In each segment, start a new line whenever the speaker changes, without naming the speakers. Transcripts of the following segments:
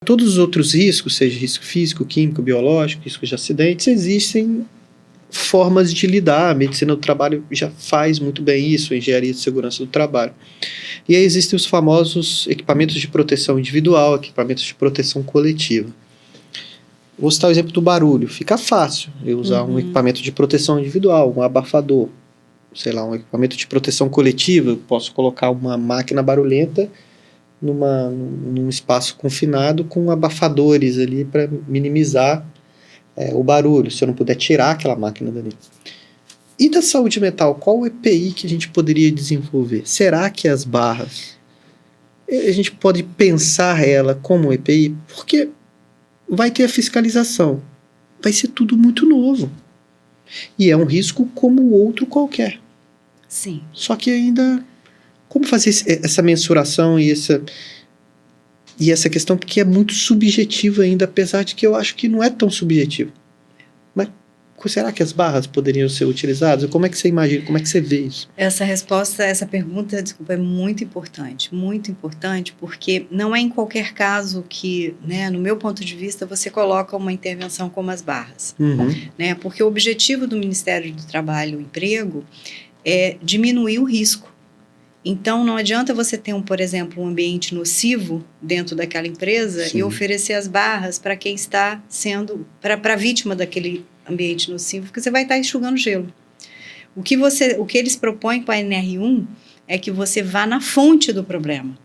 Todos os outros riscos, seja risco físico, químico, biológico, risco de acidentes, existem formas de lidar. A medicina do trabalho já faz muito bem isso, a engenharia de segurança do trabalho. E aí existem os famosos equipamentos de proteção individual, equipamentos de proteção coletiva. Vou citar o exemplo do barulho. Fica fácil eu usar um equipamento de proteção individual, um abafador, sei lá, um equipamento de proteção coletiva. Eu posso colocar uma máquina barulhenta num espaço confinado com abafadores ali para minimizar o barulho, se eu não puder tirar aquela máquina dali. E da saúde mental, qual o EPI que a gente poderia desenvolver? Será que as barras, a gente pode pensar ela como EPI? Porque vai ter a fiscalização, vai ser tudo muito novo. E é um risco como o outro qualquer.
Sim.
Só que ainda, como fazer essa mensuração e essa questão, porque é muito subjetiva ainda, apesar de que eu acho que não é tão subjetivo. Mas será que as barras poderiam ser utilizadas? Como é que você imagina, como é que você vê isso?
Essa pergunta, desculpa, é muito importante, porque não é em qualquer caso que, né, no meu ponto de vista, você coloca uma intervenção como as barras. Né, porque o objetivo do Ministério do Trabalho e Emprego é diminuir o risco. Então, não adianta você ter, por exemplo, um ambiente nocivo dentro daquela empresa. Sim. E oferecer as barras para quem está sendo, para a vítima daquele ambiente nocivo, porque você vai estar enxugando gelo. O que eles propõem com a NR1 é que você vá na fonte do problema.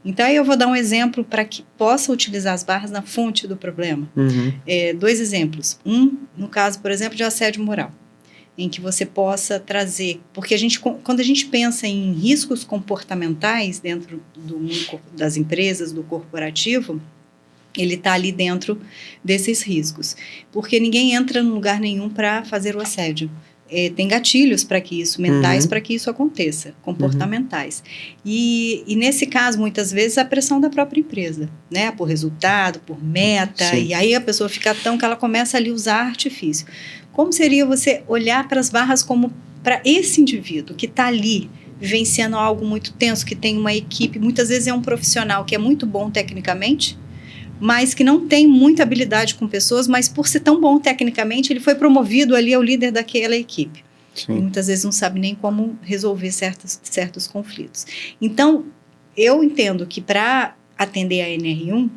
Então, aí eu vou dar um exemplo para que possa utilizar as barras na fonte do problema. 2 exemplos. No caso, por exemplo, de assédio moral, em que você possa trazer, porque quando a gente pensa em riscos comportamentais dentro do mundo das empresas, do corporativo, ele está ali dentro desses riscos, porque ninguém entra em lugar nenhum para fazer o assédio. Tem gatilhos para que isso, mentais, para que isso aconteça, comportamentais. E nesse caso, muitas vezes, a pressão da própria empresa, né? Por resultado, por meta. Sim. E aí a pessoa fica tão que ela começa ali a usar artifício. Como seria você olhar para as barras como para esse indivíduo que está ali, vivenciando algo muito tenso, que tem uma equipe, muitas vezes é um profissional que é muito bom tecnicamente, mas que não tem muita habilidade com pessoas, mas por ser tão bom tecnicamente, ele foi promovido ali ao líder daquela equipe. Sim. E muitas vezes não sabe nem como resolver certos conflitos. Então, eu entendo que para atender a NR1,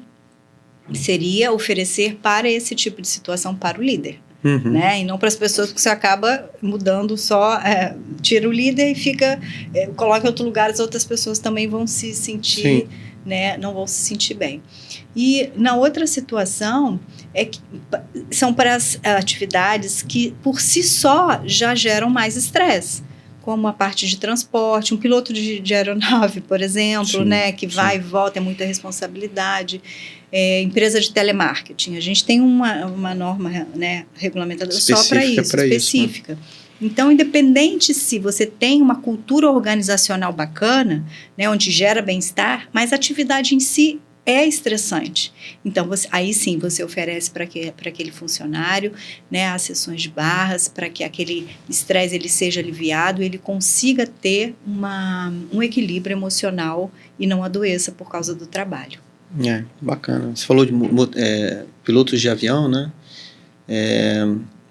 seria oferecer para esse tipo de situação para o líder. Né? E não para as pessoas, porque você acaba mudando só, tira o líder e fica, coloca em outro lugar, as outras pessoas também vão se sentir, né, não vão se sentir bem. E na outra situação, são para as atividades que por si só já geram mais estresse, como a parte de transporte, um piloto de aeronave, por exemplo, né, que vai e volta, é muita responsabilidade. Empresa de telemarketing, a gente tem uma norma, né, regulamentadora só para isso, específica. Né? Então, independente se você tem uma cultura organizacional bacana, né, onde gera bem-estar, mas a atividade em si é estressante. Então, aí sim, você oferece para aquele funcionário, né, as sessões de barras, para que aquele estresse ele seja aliviado, ele consiga ter um equilíbrio emocional e não adoeça por causa do trabalho.
Bacana. Você falou de pilotos de avião, né?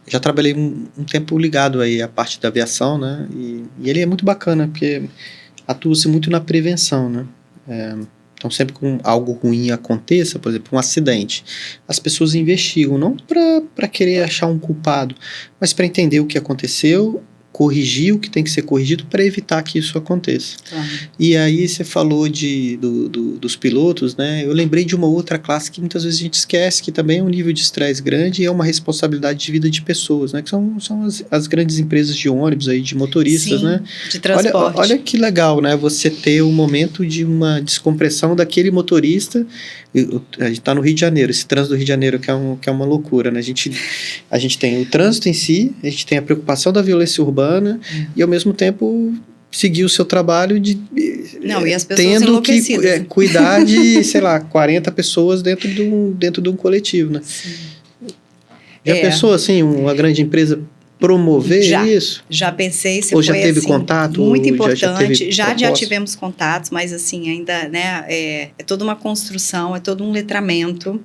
Já trabalhei um tempo ligado aí à parte da aviação, né? E ele é muito bacana, porque atua-se muito na prevenção, né? Então, sempre que algo ruim aconteça, por exemplo, um acidente, as pessoas investigam, não para querer achar um culpado, mas para entender o que aconteceu, corrigir o que tem que ser corrigido para evitar que isso aconteça. E aí você falou dos pilotos, né? Eu lembrei de uma outra classe que muitas vezes a gente esquece, que também é um nível de estresse grande e é uma responsabilidade de vida de pessoas, né? Que são as grandes empresas de ônibus, aí, de motoristas, né?
De transporte.
Olha que legal, né? Você ter um momento de uma descompressão daquele motorista. A gente está no Rio de Janeiro, esse trânsito do Rio de Janeiro que é uma loucura, né? A gente tem o trânsito em si, a gente tem a preocupação da violência urbana e, ao mesmo tempo, seguir o seu trabalho
e as pessoas
tendo que cuidar de, sei lá, 40 pessoas dentro de um coletivo, né? Sim. Já pensou, assim, uma grande empresa promover isso?
Já pensei,
ou já teve contato?
Muito importante. Já
proposta?
tivemos contatos, mas assim, ainda, né, é toda uma construção, é todo um letramento.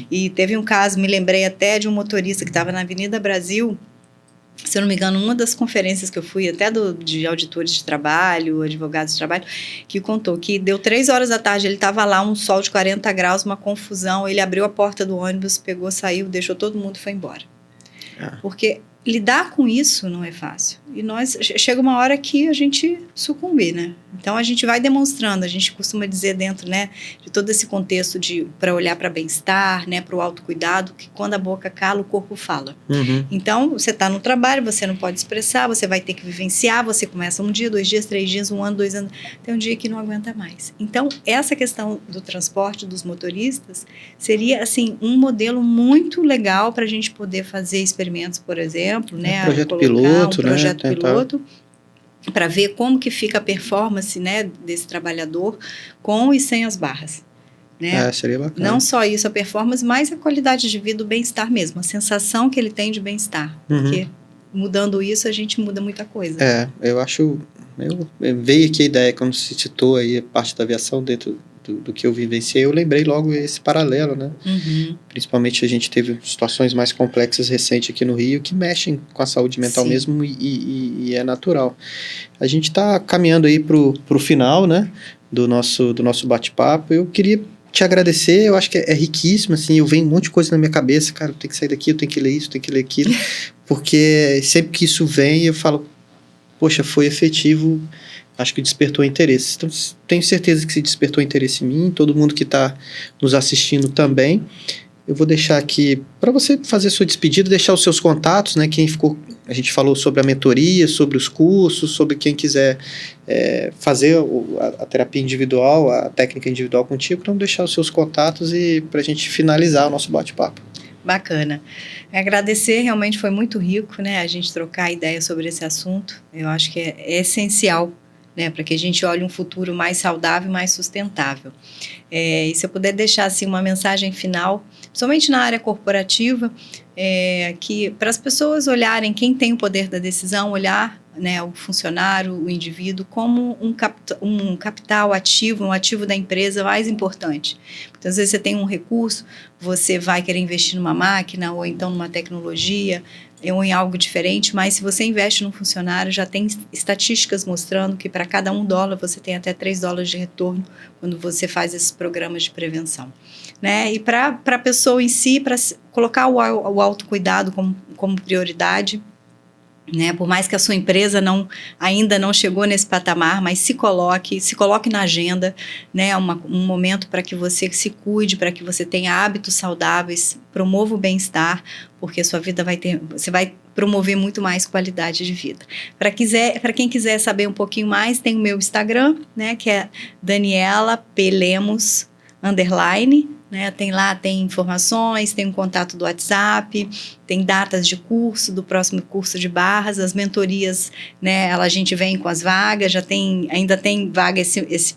E teve um caso, me lembrei até de um motorista que estava na Avenida Brasil, se eu não me engano, uma das conferências que eu fui, até de auditores de trabalho, advogados de trabalho, que contou que deu 3 horas da tarde, ele estava lá, um sol de 40 graus, uma confusão, ele abriu a porta do ônibus, pegou, saiu, deixou todo mundo e foi embora. Porque lidar com isso não é fácil. E chega uma hora que a gente sucumbe, né? Então, a gente vai demonstrando, a gente costuma dizer dentro, né, de todo esse contexto para olhar para bem-estar, né, para o autocuidado, que quando a boca cala, o corpo fala. Então, você está no trabalho, você não pode expressar, você vai ter que vivenciar, você começa 1 dia, 2 dias, 3 dias, 1 ano, 2 anos, tem um dia que não aguenta mais. Então, essa questão do transporte dos motoristas seria, assim, um modelo muito legal para a gente poder fazer experimentos, por exemplo, né?
Projeto piloto,
piloto, para ver como que fica a performance, né, desse trabalhador com e sem as barras. Né?
Seria bacana.
Não só isso, a performance, mas a qualidade de vida, o bem-estar mesmo, a sensação que ele tem de bem-estar. Porque mudando isso, a gente muda muita coisa.
Eu acho... veio aqui a ideia, quando se citou aí a parte da aviação dentro do que eu vivenciei, eu lembrei logo esse paralelo, né? Principalmente a gente teve situações mais complexas recentes aqui no Rio que mexem com a saúde mental mesmo e é natural. A gente está caminhando aí pro final, né? Do nosso bate-papo. Eu queria te agradecer, eu acho que é riquíssimo, assim, eu venho um monte de coisa na minha cabeça, cara, eu tenho que sair daqui, eu tenho que ler isso, eu tenho que ler aquilo, porque sempre que isso vem, eu falo, poxa, foi efetivo, acho que despertou interesse. Então, tenho certeza que se despertou interesse em mim, todo mundo que está nos assistindo também. Eu vou deixar aqui, para você fazer sua despedida, deixar os seus contatos, né? Quem ficou, a gente falou sobre a mentoria, sobre os cursos, sobre quem quiser fazer a terapia individual, a técnica individual contigo, então deixar os seus contatos e para a gente finalizar o nosso bate-papo.
Bacana. Agradecer, realmente foi muito rico, né? A gente trocar ideia sobre esse assunto. Eu acho que é essencial, né, para que a gente olhe um futuro mais saudável, mais sustentável. E se eu puder deixar assim, uma mensagem final, principalmente na área corporativa, que para as pessoas olharem quem tem o poder da decisão, olhar, né, o funcionário, o indivíduo, como um capital ativo, um ativo da empresa mais importante. Então, às vezes você tem um recurso, você vai querer investir numa máquina ou então numa tecnologia, ou em algo diferente, mas se você investe num funcionário, já tem estatísticas mostrando que para cada $1 você tem até $3 de retorno quando você faz esses programas de prevenção. Né? E para a pessoa em si, para colocar o autocuidado como prioridade, né? Por mais que a sua empresa ainda não chegou nesse patamar, mas se coloque na agenda, né? Um momento para que você se cuide, para que você tenha hábitos saudáveis, promova o bem-estar, porque sua vida você vai promover muito mais qualidade de vida. Para quem quiser saber um pouquinho mais, tem o meu Instagram, né? Que é Daniela P. Lemos _, né? Tem informações, tem um contato do WhatsApp, tem datas de curso, do próximo curso de barras, as mentorias, né? A gente vem com as vagas, ainda tem vaga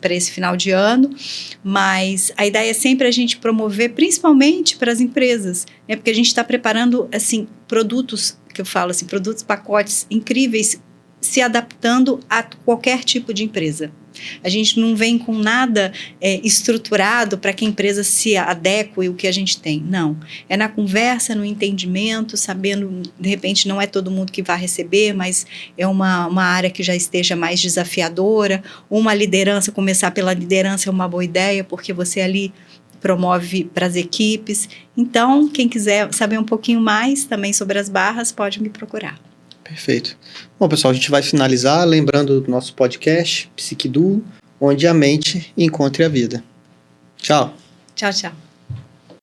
para esse final de ano, mas a ideia é sempre a gente promover, principalmente para as empresas, né? Porque a gente está preparando, assim, produtos, que eu falo assim, produtos, pacotes incríveis, se adaptando a qualquer tipo de empresa. A gente não vem com nada estruturado para que a empresa se adeque ao que a gente tem. Não. É na conversa, no entendimento, sabendo, de repente, não é todo mundo que vai receber, mas é uma área que já esteja mais desafiadora. Uma liderança, começar pela liderança é uma boa ideia, porque você ali promove para as equipes. Então, quem quiser saber um pouquinho mais também sobre as barras, pode me procurar.
Perfeito. Bom, pessoal, a gente vai finalizar lembrando do nosso podcast, Psiquiduo, onde a mente encontre a vida. Tchau.
Tchau, tchau.